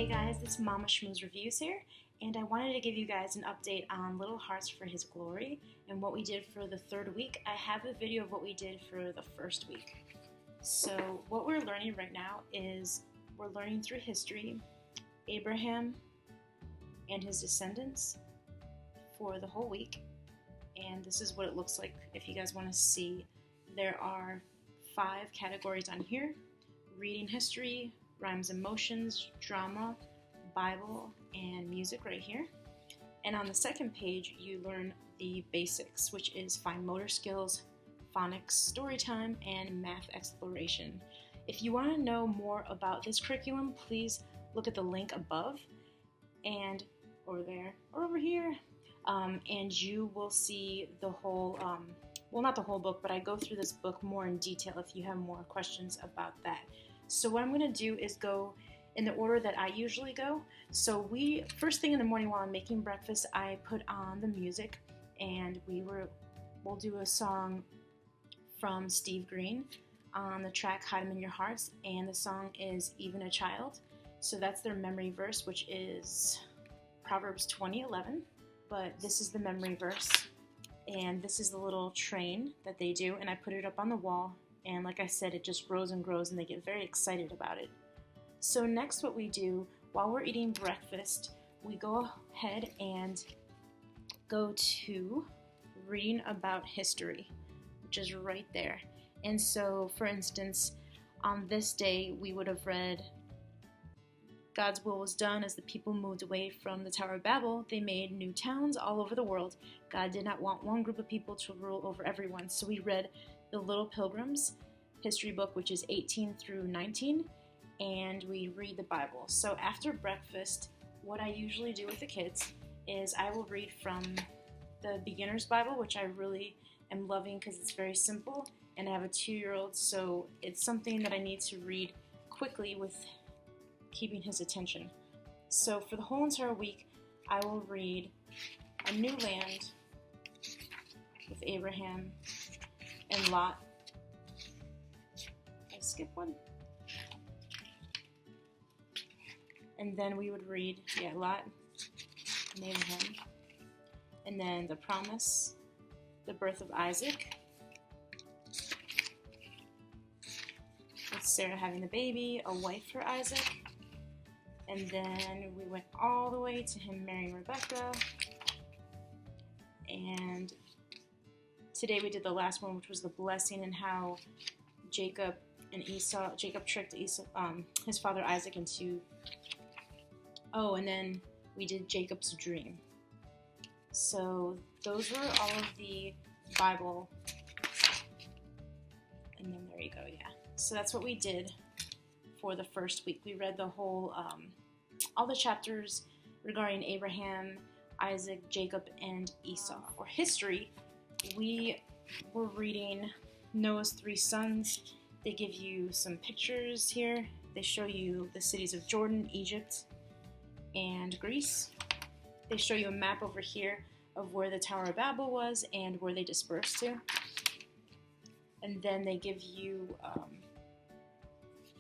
Hey guys, it's Momma Schmooze Reviews here, and I wanted to give you guys an update on Little Hearts for His Glory and what we did for the third week. I have a video of what we did for the first week. So what we're learning right now is we're learning through history, Abraham and his descendants for the whole week, and this is what it looks like if you guys want to see. There are 5 categories on here: reading history, rhymes and motions, drama, Bible, and music right here. And on the second page, you learn the basics, which is fine motor skills, phonics, story time, and math exploration. If you want to know more about this curriculum, please look at the link above and over there or over here, and you will see the whole, well, not the whole book, but I go through this book more in detail if you have more questions about that. So what I'm going to do is go in the order that I usually go. So first thing in the morning while I'm making breakfast, I put on the music, and we'll do a song from Steve Green on the track Hide 'Em in Your Hearts, and the song is Even a Child. So that's their memory verse, which is Proverbs 20:11, but this is the memory verse, and this is the little train that they do, and I put it up on the wall. And like I said, it just grows and grows, and they get very excited about it. So next, what we do while we're eating breakfast, we go ahead and go to reading about history, which is right there. And so, for instance, on this day, we would have read, God's will was done as the people moved away from the Tower of Babel. They made new towns all over the world. God did not want one group of people to rule over everyone. So we read the Little Pilgrims history book, which is 18 through 19, and we read the Bible. So after breakfast, what I usually do with the kids is I will read from the Beginner's Bible, which I really am loving because it's very simple, and I have a 2-year-old, so it's something that I need to read quickly with keeping his attention. So for the whole entire week, I will read A New Land with Abraham and Lot. I skip one. And then we would read, Lot and Abraham. And then The Promise, the birth of Isaac, with Sarah having the baby, a wife for Isaac. And then we went all the way to him marrying Rebecca. And today we did the last one, which was the blessing, and how Jacob tricked his father Isaac into, and then we did Jacob's dream. So those were all of the Bible, and then there you go, yeah. So that's what we did for the first week. We read the whole, all the chapters regarding Abraham, Isaac, Jacob, and Esau. For history, we were reading Noah's 3 sons. They give you some pictures here. They show you the cities of Jordan, Egypt, and Greece. They show you a map over here of where the Tower of Babel was and where they dispersed to. And then they give you,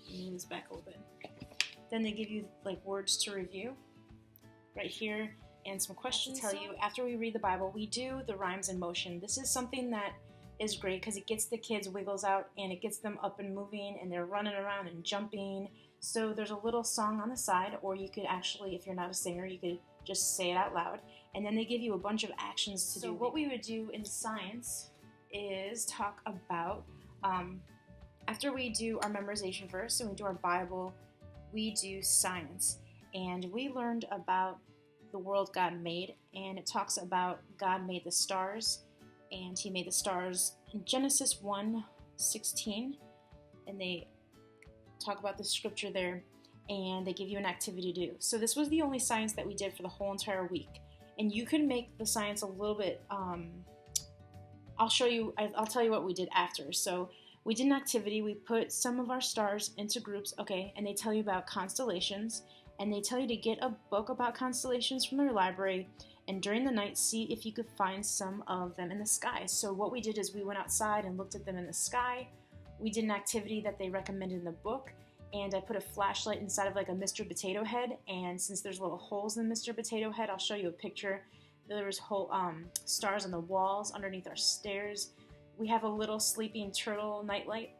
move this back a little bit. Then they give you like words to review right here and some questions to tell you. After we read the Bible, we do the rhymes and motion. This is something that is great because it gets the kids wiggles out, and it gets them up and moving, and they're running around and jumping. So there's a little song on the side, or you could actually, if you're not a singer, you could just say it out loud. And then they give you a bunch of actions to do. So what we would do in science is talk about, after we do our memorization verse and we do our Bible, we do science. And we learned about the world God made, and it talks about God made the stars, and he made the stars in Genesis 1:16, and they talk about the scripture there, and they give you an activity to do. So this was the only science that we did for the whole entire week, and you can make the science a little bit, I'll tell you what we did after. So we did an activity. We put some of our stars into groups, and they tell you about constellations, and they tell you to get a book about constellations from their library, and during the night, see if you could find some of them in the sky. So what we did is we went outside and looked at them in the sky. We did an activity that they recommended in the book, and I put a flashlight inside of like a Mr. Potato Head, and since there's little holes in Mr. Potato Head, I'll show you a picture. There was whole stars on the walls underneath our stairs. We have a little sleeping turtle nightlight,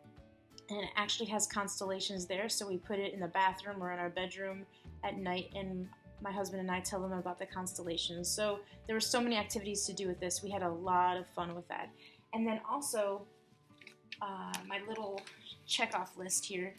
and it actually has constellations there, so we put it in the bathroom or in our bedroom at night, and my husband and I tell them about the constellations. So there were so many activities to do with this. We had a lot of fun with that. And then also, my little check-off list here,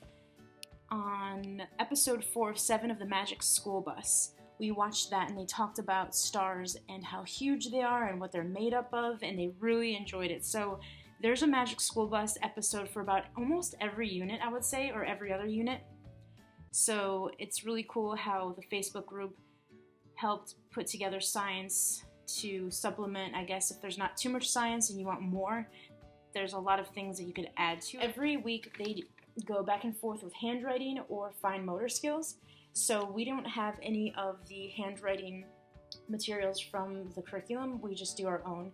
on episode 4 of 7 of the Magic School Bus, we watched that and they talked about stars and how huge they are and what they're made up of, and they really enjoyed it. So there's a Magic School Bus episode for about almost every unit, I would say, or every other unit. So it's really cool how the Facebook group helped put together science to supplement, I guess, if there's not too much science and you want more, there's a lot of things that you could add to. Every week they go back and forth with handwriting or fine motor skills. So we don't have any of the handwriting materials from the curriculum. We just do our own.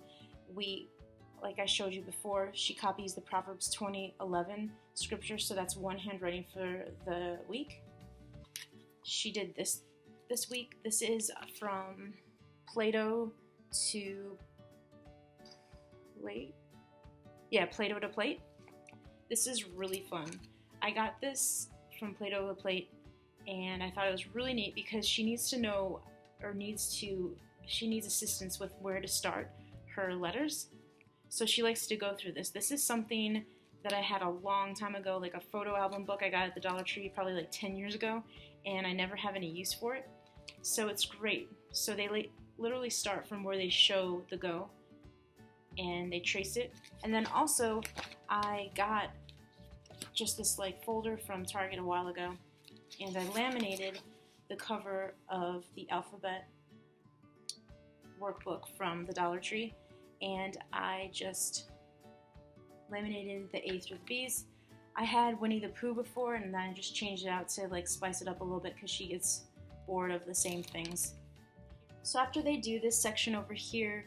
Like I showed you before, she copies the Proverbs 20:11 scripture, so that's one handwriting for the week. She did this week. This is from Play-Doh to Plate. Yeah, Play-Doh to Plate. This is really fun. I got this from Play-Doh to Plate, and I thought it was really neat because she needs to know, she needs assistance with where to start her letters. So she likes to go through this. This is something that I had a long time ago, like a photo album book I got at the Dollar Tree probably like 10 years ago, and I never have any use for it. So it's great. So they literally start from where they show the go, and they trace it. And then also, I got just this like folder from Target a while ago, and I laminated the cover of the alphabet workbook from the Dollar Tree, and I just laminated the A through the B's. I had Winnie the Pooh before, and then I just changed it out to like spice it up a little bit because she gets bored of the same things. So after they do this section over here,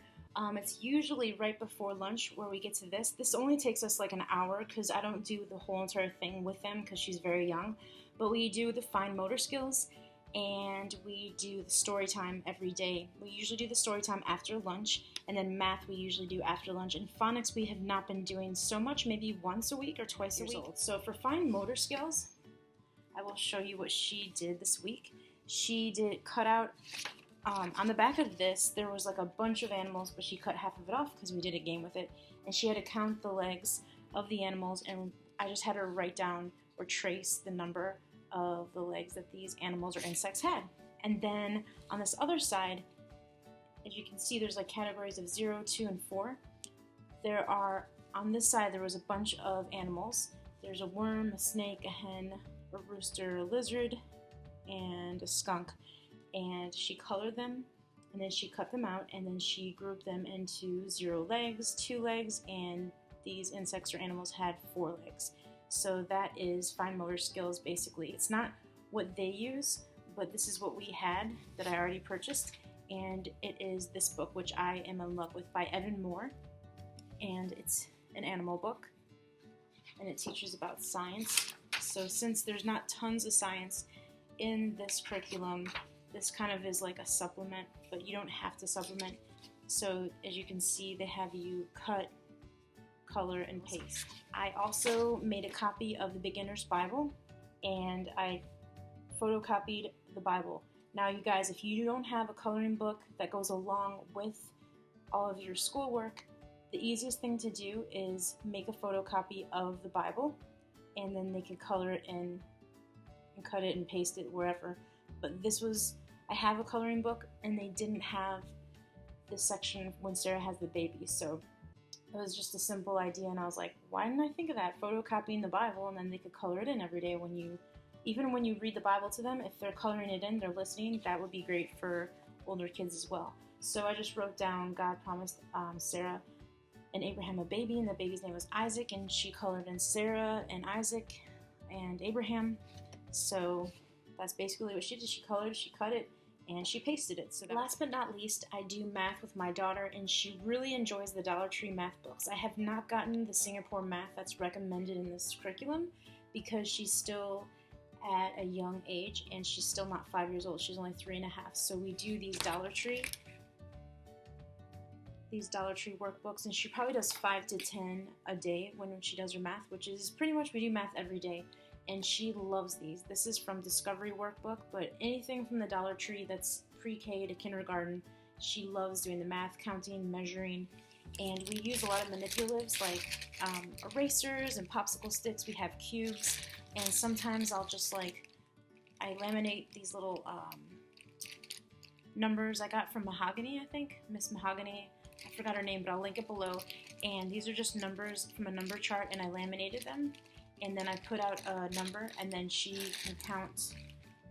it's usually right before lunch where we get to this. This only takes us like an hour because I don't do the whole entire thing with them because she's very young. But we do the fine motor skills and we do the story time every day. We usually do the story time after lunch, and then math we usually do after lunch. And phonics we have not been doing so much, maybe once a week or twice a week. So for fine motor skills, I will show you what she did this week. She did cut out, on the back of this, there was like a bunch of animals, but she cut half of it off because we did a game with it. And she had to count the legs of the animals, and I just had her write down or trace the number of the legs that these animals or insects had. And then on this other side, as you can see, there's like categories of 0, 2, and 4. There are, on this side, there was a bunch of animals. There's a worm, a snake, a hen, a rooster, a lizard, and a skunk. And she colored them, and then she cut them out, and then she grouped them into 0 legs, 2 legs, and these insects or animals had 4 legs. So that is fine motor skills, basically. It's not what they use, but this is what we had that I already purchased, and it is this book, which I am in love with, by Evan Moore, and it's an animal book, and it teaches about science. So since there's not tons of science in this curriculum, this kind of is like a supplement, but you don't have to supplement. So as you can see, they have you cut, color, and paste. I also made a copy of the Beginner's Bible, and I photocopied the Bible. Now you guys, if you don't have a coloring book that goes along with all of your schoolwork, the easiest thing to do is make a photocopy of the Bible, and then they can color it in and cut it and paste it wherever. But I have a coloring book, and they didn't have this section when Sarah has the baby, so it was just a simple idea, and I was like, why didn't I think of that? Photocopying the Bible, and then they could color it in every day even when you read the Bible to them, if they're coloring it in, they're listening, that would be great for older kids as well. So I just wrote down, God promised Sarah and Abraham a baby, and the baby's name was Isaac, and she colored in Sarah and Isaac and Abraham. So that's basically what she did. She colored, she cut it, and she pasted it. So last but not least, I do math with my daughter, and she really enjoys the Dollar Tree math books. I have not gotten the Singapore math that's recommended in this curriculum because she's still at a young age, and she's still not 5 years old. She's only 3 and a half. So we do these Dollar Tree workbooks, and she probably does 5 to 10 a day when she does her math, which is pretty much we do math every day, and she loves these. This is from Discovery Workbook, but anything from the Dollar Tree that's pre-K to kindergarten, she loves doing the math, counting, measuring, and we use a lot of manipulatives like erasers and popsicle sticks. We have cubes, and sometimes I'll just I laminate these little numbers I got from Mahogany, I think, Miss Mahogany. I forgot her name, but I'll link it below. And these are just numbers from a number chart, and I laminated them. And then I put out a number, and then she can count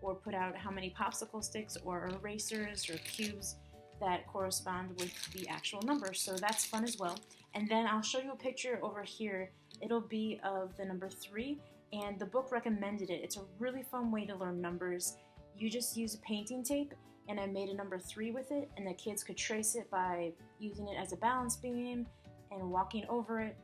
or put out how many popsicle sticks or erasers or cubes that correspond with the actual number. So that's fun as well. And then I'll show you a picture over here. It'll be of the number 3, and the book recommended it. It's a really fun way to learn numbers. You just use painting tape, and I made a number 3 with it, and the kids could trace it by using it as a balance beam and walking over it,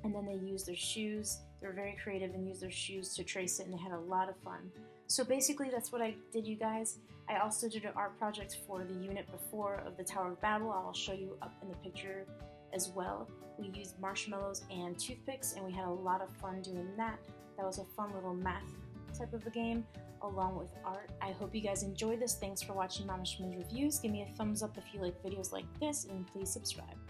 and then they use their shoes. They were very creative and used their shoes to trace it, and they had a lot of fun. So basically that's what I did, you guys. I also did an art project for the unit before of the Tower of Babel. I'll show you up in the picture as well. We used marshmallows and toothpicks, and we had a lot of fun doing that. That was a fun little math type of a game along with art. I hope you guys enjoy this. Thanks for watching Momma Schmooze Reviews. Give me a thumbs up if you like videos like this, and please subscribe.